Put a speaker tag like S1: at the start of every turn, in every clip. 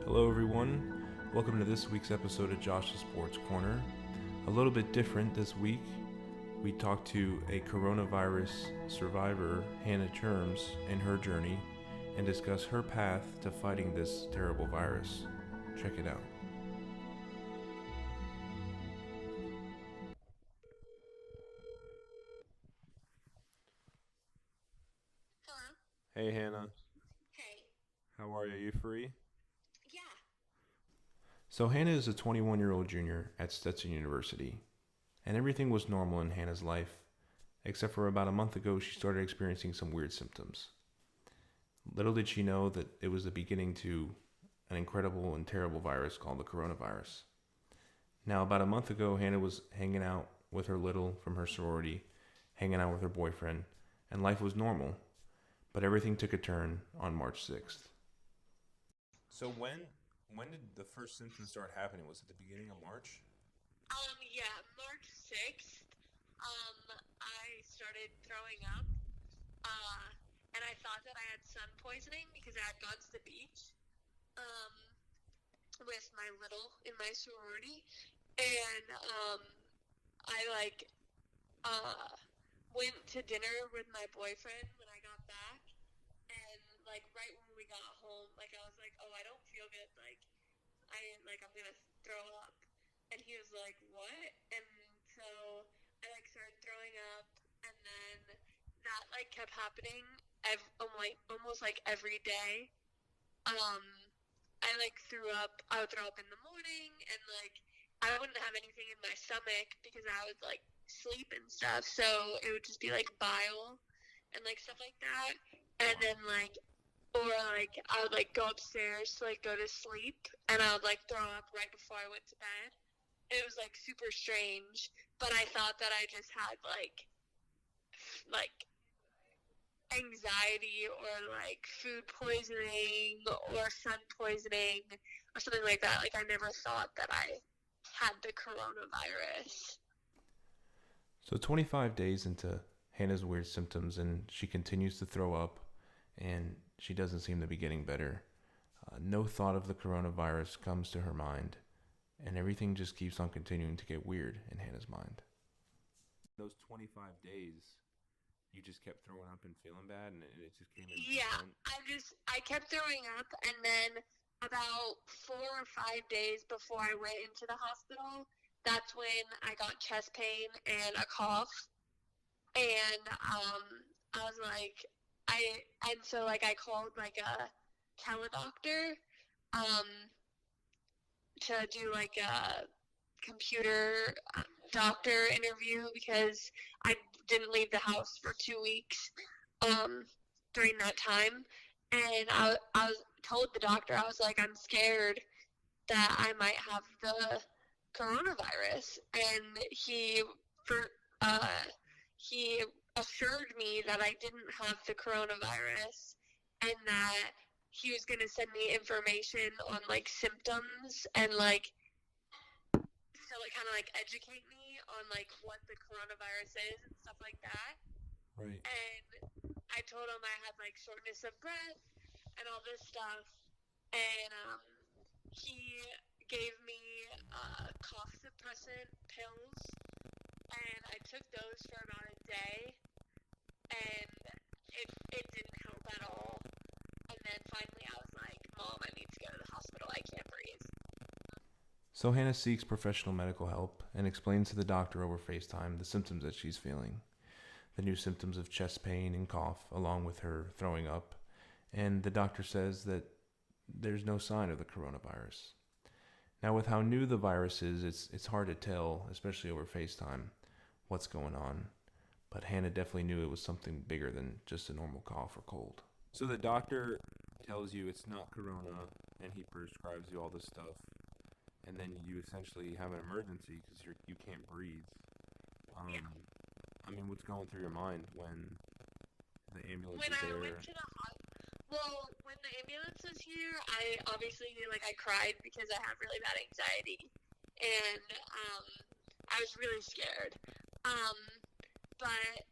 S1: Hello everyone, welcome to this week's episode of Josh's Sports Corner. A little bit different this week, we talked to a coronavirus survivor, Hannah Churms, and her journey, and discuss her path to fighting this terrible virus. Check it out.
S2: Hello.
S1: Hey Hannah,
S2: Hey.
S1: how are you? You free?
S2: Yeah.
S1: So Hannah is a 21-year-old junior at Stetson University, and everything was normal in Hannah's life, except for about a month ago she started experiencing some weird symptoms. Little did she know that it was the beginning to an incredible and terrible virus called the coronavirus. Now, about a month ago, Hannah was hanging out with her little from her sorority, hanging out with her boyfriend, and life was normal. But everything took a turn on March 6th. So when did the first symptoms start happening? Was it the beginning of March?
S2: Yeah, March 6th, I started throwing up, uh, and I thought that I had sun poisoning because I had gone to the beach, um, with my little in my sorority, and, I, uh, went to dinner with my boyfriend when I got back, and, right when we got home, I was like, oh, I don't feel good, I'm gonna throw up. And he was like, what? And so I started throwing up, and then that kept happening almost every day. Um, I threw up. I would throw up in the morning, and I wouldn't have anything in my stomach because I would sleep and stuff. So it would just be bile and stuff like that. And then or I would go upstairs to go to sleep, and I would throw up right before I went to bed. It was super strange, but I thought that I just had like anxiety or food poisoning or sun poisoning or something like that. I never thought that I had the coronavirus.
S1: So 25 days into Hannah's weird symptoms, and she continues to throw up, and she doesn't seem to be getting better. No thought of the coronavirus comes to her mind, and everything just keeps on continuing to get weird in Hannah's mind. Those 25 days, you just kept throwing up and feeling bad, and it just came in
S2: Yeah,
S1: percent.
S2: I kept throwing up, and then about 4 or 5 days before I went into the hospital, that's when I got chest pain and a cough, and I was I and so I called a teledoctor, um, to do a computer doctor interview because I didn't leave the house for 2 weeks um, during that time. And I was told the doctor, I was like, I'm scared that I might have the coronavirus. And for, uh, he assured me that I didn't have the coronavirus and that he was going to send me information on symptoms and kind of educate me on what the coronavirus is and stuff like that.
S1: Right.
S2: And I told him I had shortness of breath and all this stuff, and he gave me cough suppressant pills, and I took those for about a day, and it didn't help at all. And then finally I was like, Mom, I need to go to the hospital. I can't breathe.
S1: So Hannah seeks professional medical help and explains to the doctor over FaceTime the symptoms that she's feeling. The new symptoms of chest pain and cough, along with her throwing up. And the doctor says that there's no sign of the coronavirus. Now, with how new the virus is, it's hard to tell, especially over FaceTime, what's going on. But Hannah definitely knew it was something bigger than just a normal cough or cold. So the doctor tells you it's not corona, and he prescribes you all this stuff, and then you essentially have an emergency because you can't breathe.
S2: Yeah.
S1: I mean, what's going through your mind when the ambulance
S2: When
S1: is
S2: I
S1: there?
S2: went to the well, when the ambulance was here, I obviously I cried because I have really bad anxiety, and I was really scared. Um, but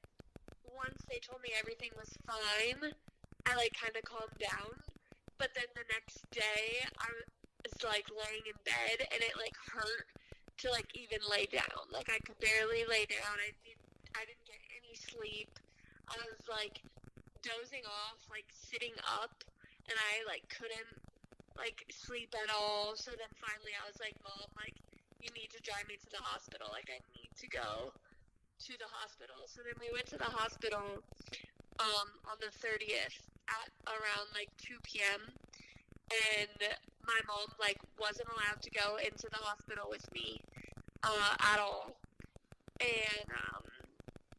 S2: once they told me everything was fine, I kind of calmed down. But then the next day, was, like, laying in bed, and it, like, hurt to, like, even lay down. Like, I could barely lay down. I didn't get any sleep. I was, like, dozing off, like, sitting up, and I, like, couldn't, like, sleep at all. So then finally I was like, Mom, like, you need to drive me to the hospital. Like, I need to go to the hospital. So then we went to the hospital on the 30th at around, like, 2 p.m., and my mom, like, wasn't allowed to go into the hospital with me at all. And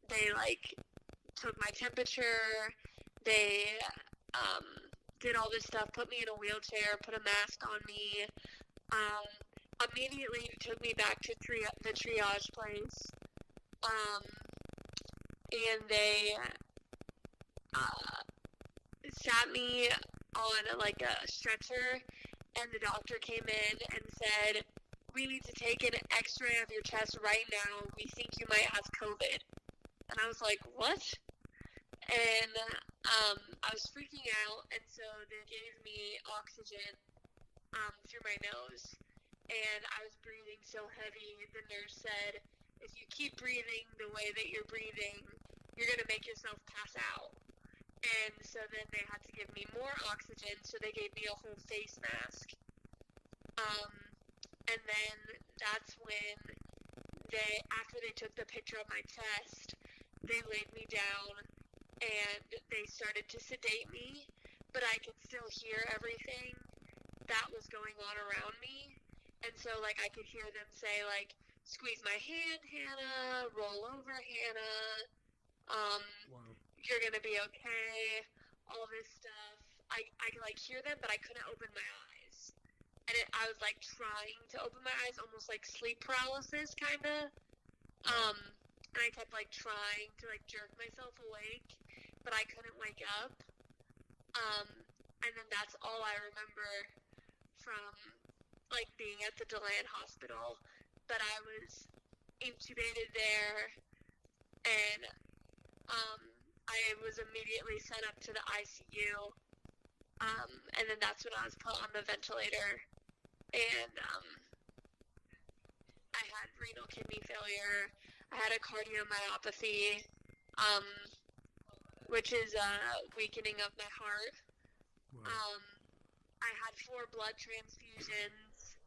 S2: they, like, took my temperature. They did all this stuff, put me in a wheelchair, put a mask on me. Immediately took me back to the triage place. And they sat me on, like, a stretcher, and the doctor came in and said, we need to take an x-ray of your chest right now. We think you might have COVID. And I was like, what? And I was freaking out, and so they gave me oxygen through my nose, and I was breathing so heavy. The nurse said, if you keep breathing the way that you're breathing, you're going to make yourself pass out. And so then they had to give me more oxygen, so they gave me a whole face mask. And then that's when after they took the picture of my chest, they laid me down and they started to sedate me, but I could still hear everything that was going on around me. And so, like, I could hear them say, like, squeeze my hand, Hannah, roll over, Hannah,
S1: Wow.
S2: you're gonna be okay, all this stuff. I could, like, hear them, but I couldn't open my eyes. And I was, like, trying to open my eyes, almost like sleep paralysis, kind of. And I kept, like, trying to, like, jerk myself awake, but I couldn't wake up. And then that's all I remember from, like, being at the DeLand hospital. But I was intubated there, and I was immediately sent up to the ICU. And then that's when I was put on the ventilator. And I had renal kidney failure. I had a cardiomyopathy, which is a weakening of my heart.
S1: Wow.
S2: I had 4 blood transfusions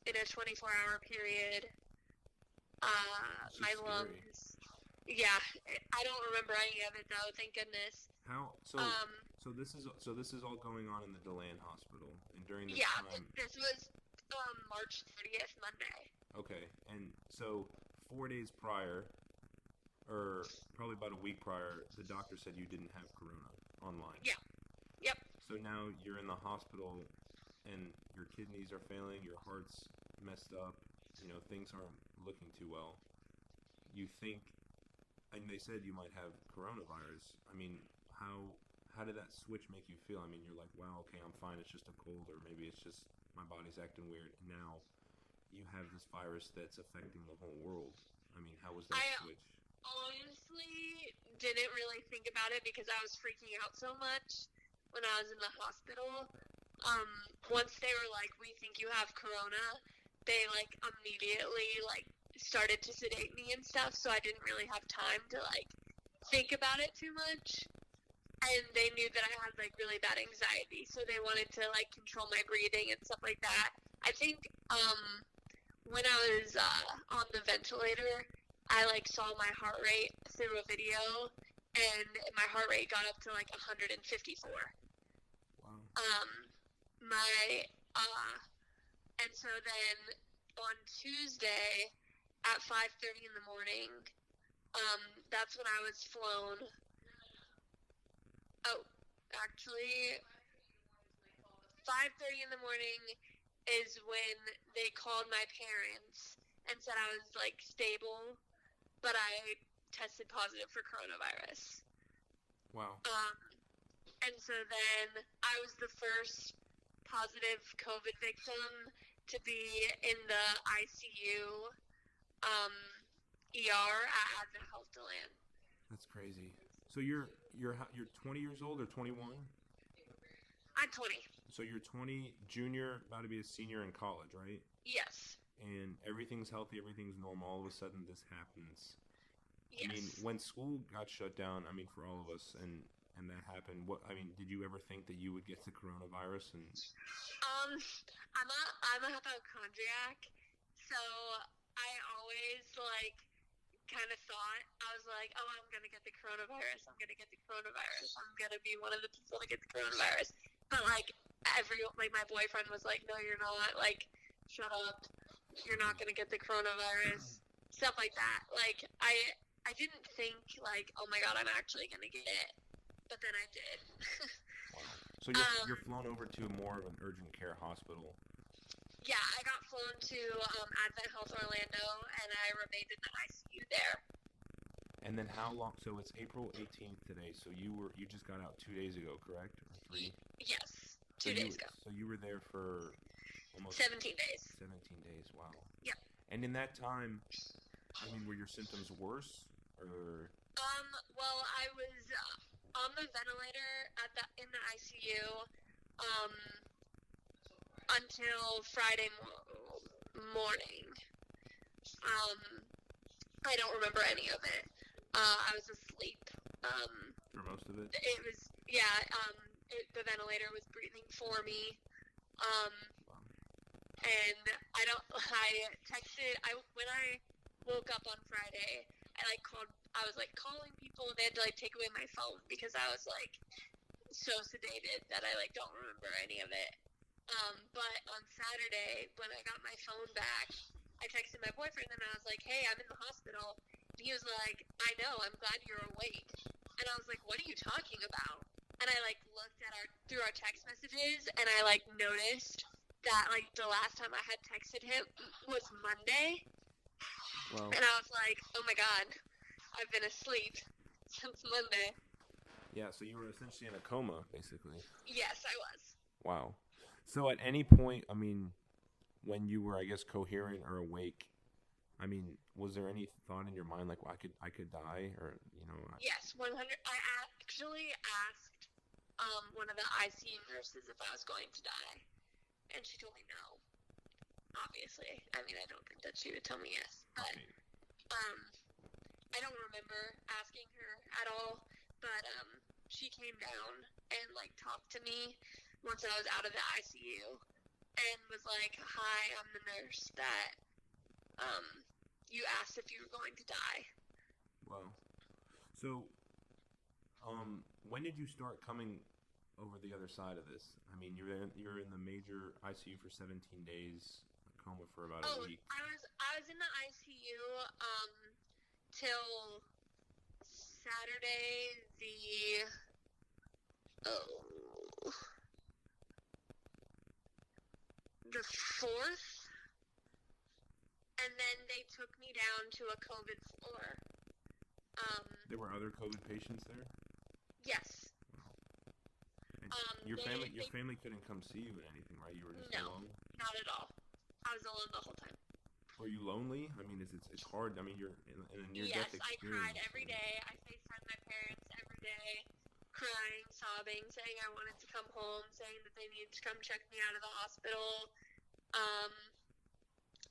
S2: in a 24-hour period. My
S1: scary.
S2: lungs. Yeah, I don't remember any of it though. Thank goodness.
S1: How so? So this is all going on in the DeLand hospital, and during this time.
S2: This was March 30th, Monday.
S1: Okay, and so 4 days prior, or probably about a week prior, the doctor said you didn't have corona online.
S2: Yeah. Yep.
S1: So now you're in the hospital, and your kidneys are failing, your heart's messed up, things aren't looking too well. You think, and they said you might have coronavirus. I mean, how did that switch make you feel? I mean, you're like, wow, okay, I'm fine, it's just a cold, or maybe it's just my body's acting weird. And now you have this virus that's affecting the whole world. I mean, how was that switch?
S2: I honestly didn't really think about it because I was freaking out so much when I was in the hospital. Once they were like, we think you have corona, they, like, immediately, like, started to sedate me and stuff, so I didn't really have time to, like, think about it too much. And they knew that I had, like, really bad anxiety, so they wanted to, like, control my breathing and stuff like that. I think when I was on the ventilator, I, like, saw my heart rate through a video, and my heart rate got up to, like, 154.
S1: Wow.
S2: And so then on Tuesday at 5:30 in the morning, that's when I was flown. Oh, actually, 5:30 in the morning is when they called my parents and said I was, like, stable, but I tested positive for coronavirus.
S1: Wow.
S2: And so then I was the first positive COVID victim to be in the ICU ER at Advent Health DeLand.
S1: That's crazy. So you're 20 years old or 21?
S2: I'm 20.
S1: So you're 20, junior, about to be a senior in college, right?
S2: Yes.
S1: And everything's healthy, everything's normal. All of a sudden, this happens. I mean,
S2: Yes.
S1: when school got shut down, I mean, for all of us, and that happened. Did you ever think that you would get the coronavirus? And
S2: Um, I'm a hypochondriac, so I always like kind of thought I was like, oh, I'm gonna get the coronavirus. I'm gonna get the coronavirus. I'm gonna be one of the people to get the coronavirus. But like my boyfriend was like, no, you're not. Like, shut up. You're not gonna get the coronavirus. Stuff like that. Like I didn't think like, oh my god, I'm actually gonna get it. But then I did.
S1: wow. So you're flown over to more of an urgent care hospital.
S2: Yeah, I got flown to Advent Health Orlando, and I remained in the ICU there.
S1: And then how long? So it's April 18th today. So you just got out 2 days ago, correct? Or 3?
S2: Yes, 2 days ago.
S1: So you were there for almost
S2: 17 days.
S1: 17 days. Wow.
S2: Yep.
S1: And in that time, I mean, were your symptoms worse, or?
S2: Well, I was on the ventilator in the ICU until Friday morning. I don't remember any of it. I was asleep.
S1: For most of it?
S2: It was, yeah, the ventilator was breathing for me. And I when I woke up on Friday, I was calling people, and they had to take away my phone because I was so sedated that I don't remember any of it. But on Saturday, when I got my phone back, I texted my boyfriend and I was like, hey, I'm in the hospital. And he was like, I know, I'm glad you're awake. And I was like, what are you talking about? And I looked at through our text messages, and I noticed that the last time I had texted him was Monday.
S1: Well,
S2: and I was like, oh my god, I've been asleep since Monday.
S1: Yeah, so you were essentially in a coma, basically.
S2: Yes, I was.
S1: Wow. So at any point, I mean, when you were, I guess, coherent or awake, I mean, was there any thought in your mind well, I could die, or
S2: Yes, 100. I actually asked one of the ICU nurses if I was going to die, and she told me no. Obviously, I mean, I don't think that she would tell me yes, but I don't remember asking her at all. But she came down and talked to me once I was out of the ICU, and was like, "Hi, I'm the nurse that you asked if you were going to die."
S1: Wow. So, when did you start coming over the other side of this? I mean, you're in the major ICU for 17 days, coma for about a week.
S2: I was in the ICU till Saturday the 4th, and then they took me down to a COVID floor.
S1: There were other COVID patients there?
S2: Yes.
S1: And your family couldn't come see you or anything, right? You were just alone?
S2: Not at all. I was alone the whole time.
S1: Were you lonely? I mean, it's hard. I mean, you're in a near-death experience.
S2: Yes, I cried every day. I FaceTimed my parents every day, crying, sobbing, saying I wanted to come home, saying that they needed to come check me out of the hospital,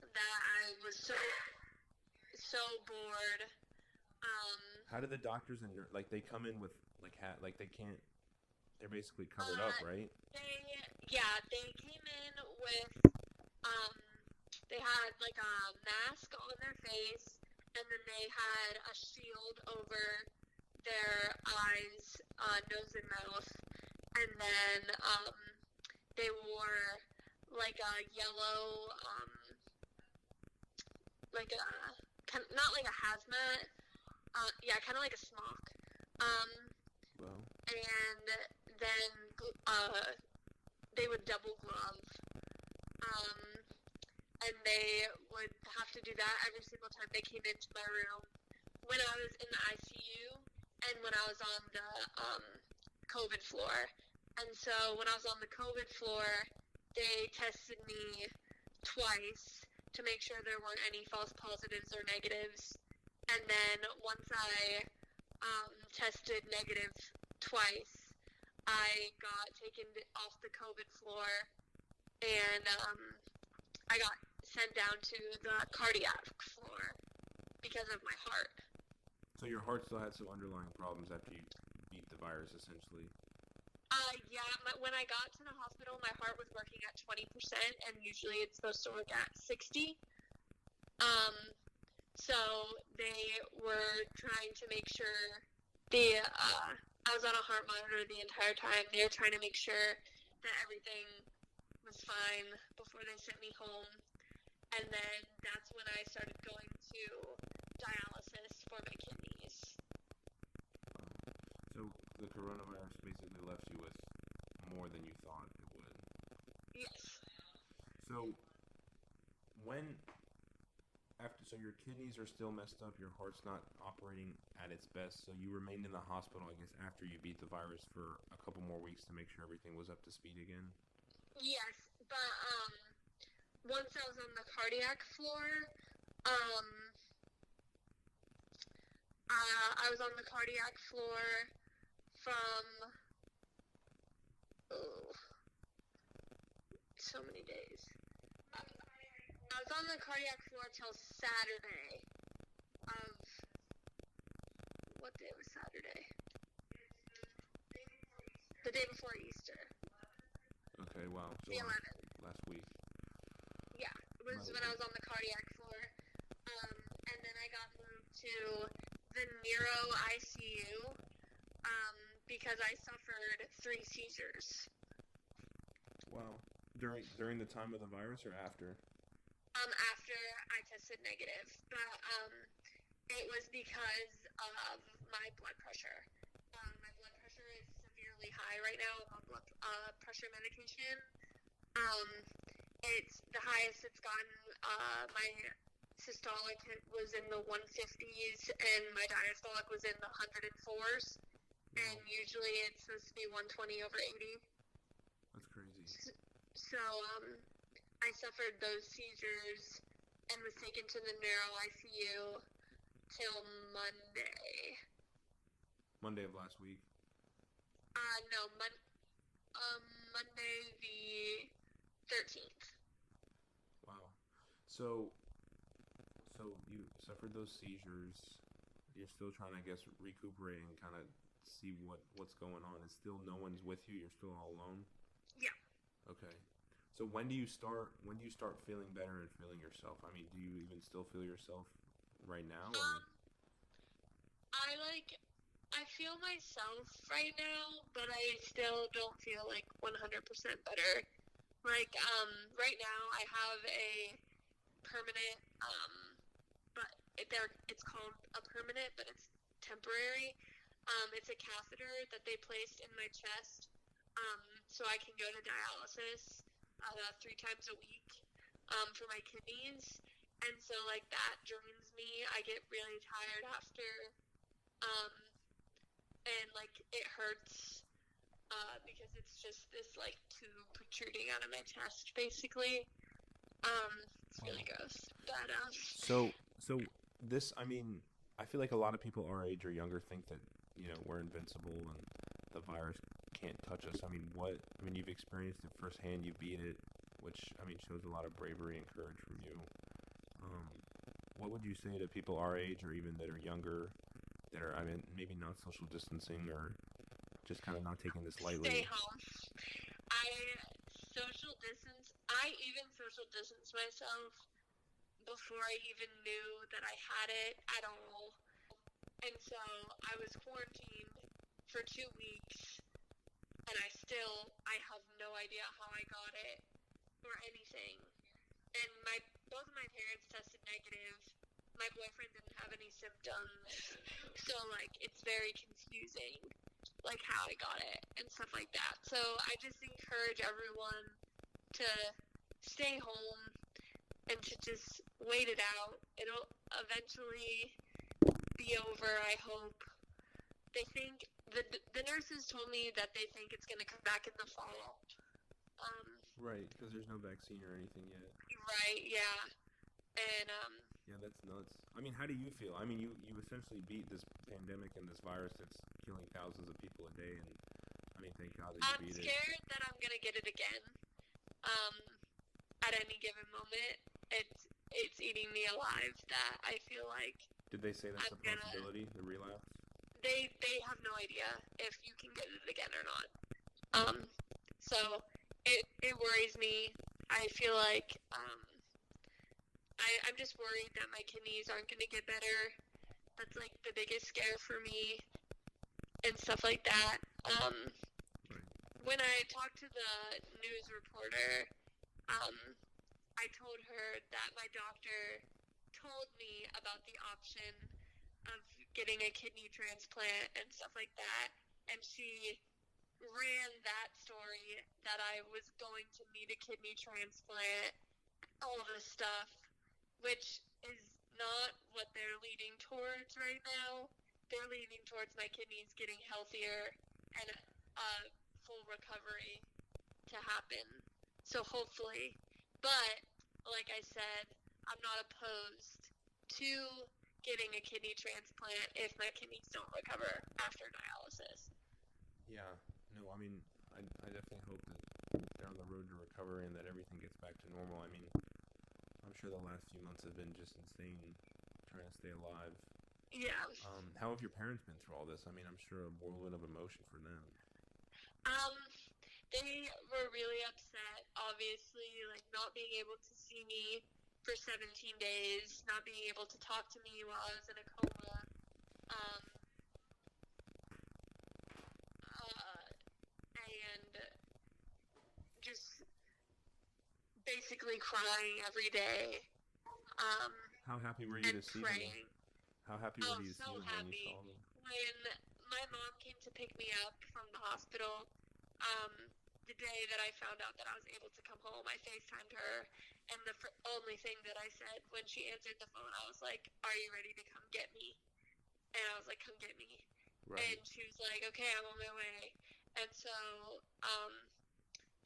S2: that I was so bored.
S1: How do the doctors and they come in with they can't? They're basically covered up, right?
S2: They came in with they had a mask on their face, and then they had a shield over their eyes, nose, and mouth, and then they wore a yellow not like a hazmat, kind of like a smock.
S1: Well.
S2: And then they would double glove. And they would have to do that every single time they came into my room when I was in the ICU and when I was on the COVID floor. And so when I was on the COVID floor, they tested me twice to make sure there weren't any false positives or negatives. And then once I tested negative twice, I got taken off the COVID floor, and I got sent down to the cardiac floor because of my heart.
S1: So your heart still had some underlying problems after you beat the virus, essentially.
S2: Yeah, when I got to the hospital, my heart was working at 20%, and usually it's supposed to work at 60. So they were trying to make sure I was on a heart monitor the entire time. They were trying to make sure that everything was fine before they sent me home. And then that's when I started going to dialysis for my kidneys.
S1: So the coronavirus basically left you with more than you thought it would.
S2: Yes.
S1: So so your kidneys are still messed up, your heart's not operating at its best, so you remained in the hospital, I guess, after you beat the virus for a couple more weeks to make sure everything was up to speed again?
S2: Yes, but once I was on the cardiac floor, I was on the cardiac floor from so many days. I was on the cardiac floor till Saturday of what day was Saturday? The day before Easter.
S1: Okay, wow. So
S2: the 11th.
S1: Last week.
S2: Yeah, it was when I was on the cardiac floor. And then I got moved to the neuro ICU because I suffered 3 seizures.
S1: Wow. During the time of the virus or after?
S2: After I tested negative, but it was because of my blood pressure. My blood pressure is severely high right now. I'm on blood pressure medication. It's the highest it's gotten. My systolic was in the 150s, and my diastolic was in the 104s. And usually it's supposed to be 120 over 80.
S1: That's crazy.
S2: So, I suffered those seizures and was taken to the neuro ICU till Monday.
S1: Monday of last week?
S2: No, Monday the 13th.
S1: Wow. So you suffered those seizures. You're still trying to, I guess, recuperate and kind of see what's going on. It's still no one's with you. You're still all alone?
S2: Yeah.
S1: Okay. So when do you start feeling better and feeling yourself? I mean, do you even still feel yourself right now? Or?
S2: I feel myself right now, but I still don't feel like 100% better. Like, right now I have a permanent, but it's called a permanent, but it's temporary. It's a catheter that they placed in my chest, so I can go to dialysis 3 times a week for my kidneys, and so like that drains me. I get really tired after, and like it hurts because it's just this like tube protruding out of my chest, basically. It's really gross, but
S1: So this, I mean, I feel like a lot of people our age or younger think that we're invincible and the virus can't touch us. I mean, you've experienced it firsthand. You beat it, which shows a lot of bravery and courage from you. What would you say to people our age or even that are younger, that are maybe not social distancing or just kind of not taking this lightly?
S2: Stay home. I even social distance myself before I even knew that I had it at all. And so I was quarantined for 2 weeks, and I have no idea how I got it or anything. And both of my parents tested negative. My boyfriend didn't have any symptoms, so like it's very confusing, like how I got it and stuff like that. So I just encourage everyone to stay home and to just wait it out. It'll eventually be over, I hope. They think the nurses told me that they think it's going to come back in the fall.
S1: Right, because there's no vaccine or anything yet.
S2: Right, yeah. And
S1: yeah, that's nuts. I mean, how do you feel? I mean, you essentially beat this pandemic and this virus that's killing thousands of people a day, and I mean, thank God that
S2: I'm
S1: you beat it.
S2: scared that I'm gonna get it again. Um, at any given moment, it's eating me alive. That I feel like
S1: Did they say that's
S2: I'm
S1: a
S2: gonna.
S1: possibility, the relapse?
S2: They have no idea if you can get it again or not. So it worries me. I feel like I'm just worried that my kidneys aren't gonna get better. That's like the biggest scare for me and stuff like that.
S1: Right.
S2: When I talked to the news reporter, I told her that my doctor told me about the option of getting a kidney transplant and stuff like that, and she ran that story that I was going to need a kidney transplant, all this stuff, which is not what they're leading towards right now. They're leaning towards my kidneys getting healthier and a full recovery to happen. So hopefully. But, like I said, I'm not opposed to getting a kidney transplant if my kidneys don't recover after dialysis.
S1: Yeah. No, I mean, I definitely hope that they're on the road to recovery and that everything gets back to normal. I mean, I'm sure the last few months have been just insane trying to stay alive.
S2: Yeah.
S1: How have your parents been through all this? I mean, I'm sure a whirlwind of emotion for them.
S2: They were really upset, obviously, like not being able to see me for 17 days, not being able to talk to me while I was in a coma, um, and just basically crying every day.
S1: How happy were you
S2: And
S1: to see
S2: praying.
S1: them? How happy were you to see
S2: So
S1: them when you
S2: happy.
S1: saw them?
S2: When my mom came to pick me up from the hospital, the day that I found out that I was able to come home, I FaceTimed her, and the only thing that I said when she answered the phone, I was like, "Are you ready to come get me?" And I was like, "Come get me."
S1: Right.
S2: And she was like, "Okay, I'm on my way." And so,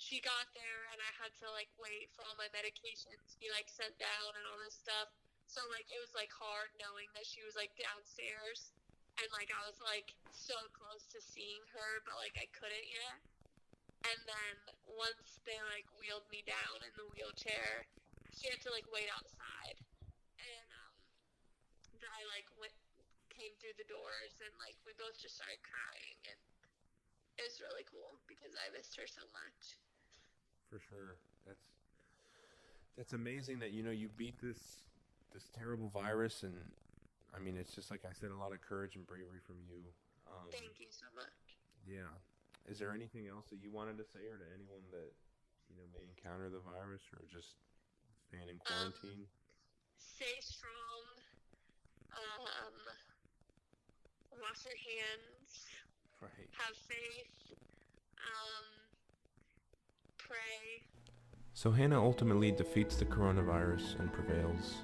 S2: she got there, and I had to like wait for all my medications to be like sent down and all this stuff. So like it was like hard knowing that she was like downstairs, and like I was like so close to seeing her, but like I couldn't yet. And then once they like wheeled me down in the wheelchair, she had to like wait outside, and I like came through the doors, and like we both just started crying, and it was really cool because I missed her so much.
S1: For sure. That's amazing that you beat this terrible virus, and I mean it's just like I said, a lot of courage and bravery from you.
S2: Thank you so much.
S1: Yeah. Is there anything else that you wanted to say, or to anyone that may encounter the virus, or just staying in quarantine?
S2: Stay strong. Wash your hands.
S1: Right.
S2: Have faith. Pray.
S1: So Hannah ultimately defeats the coronavirus and prevails,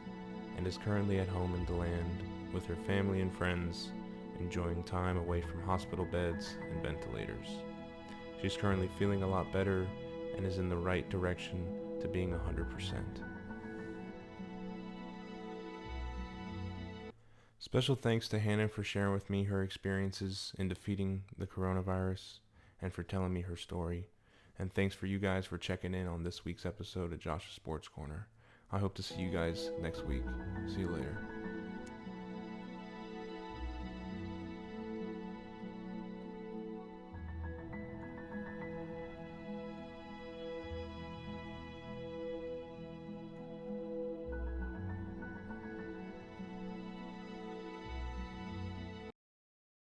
S1: and is currently at home in DeLand with her family and friends, enjoying time away from hospital beds and ventilators. She's currently feeling a lot better and is in the right direction to being 100%. Special thanks to Hannah for sharing with me her experiences in defeating the coronavirus and for telling me her story. And thanks for you guys for checking in on this week's episode of Josh's Sports Corner. I hope to see you guys next week. See you later.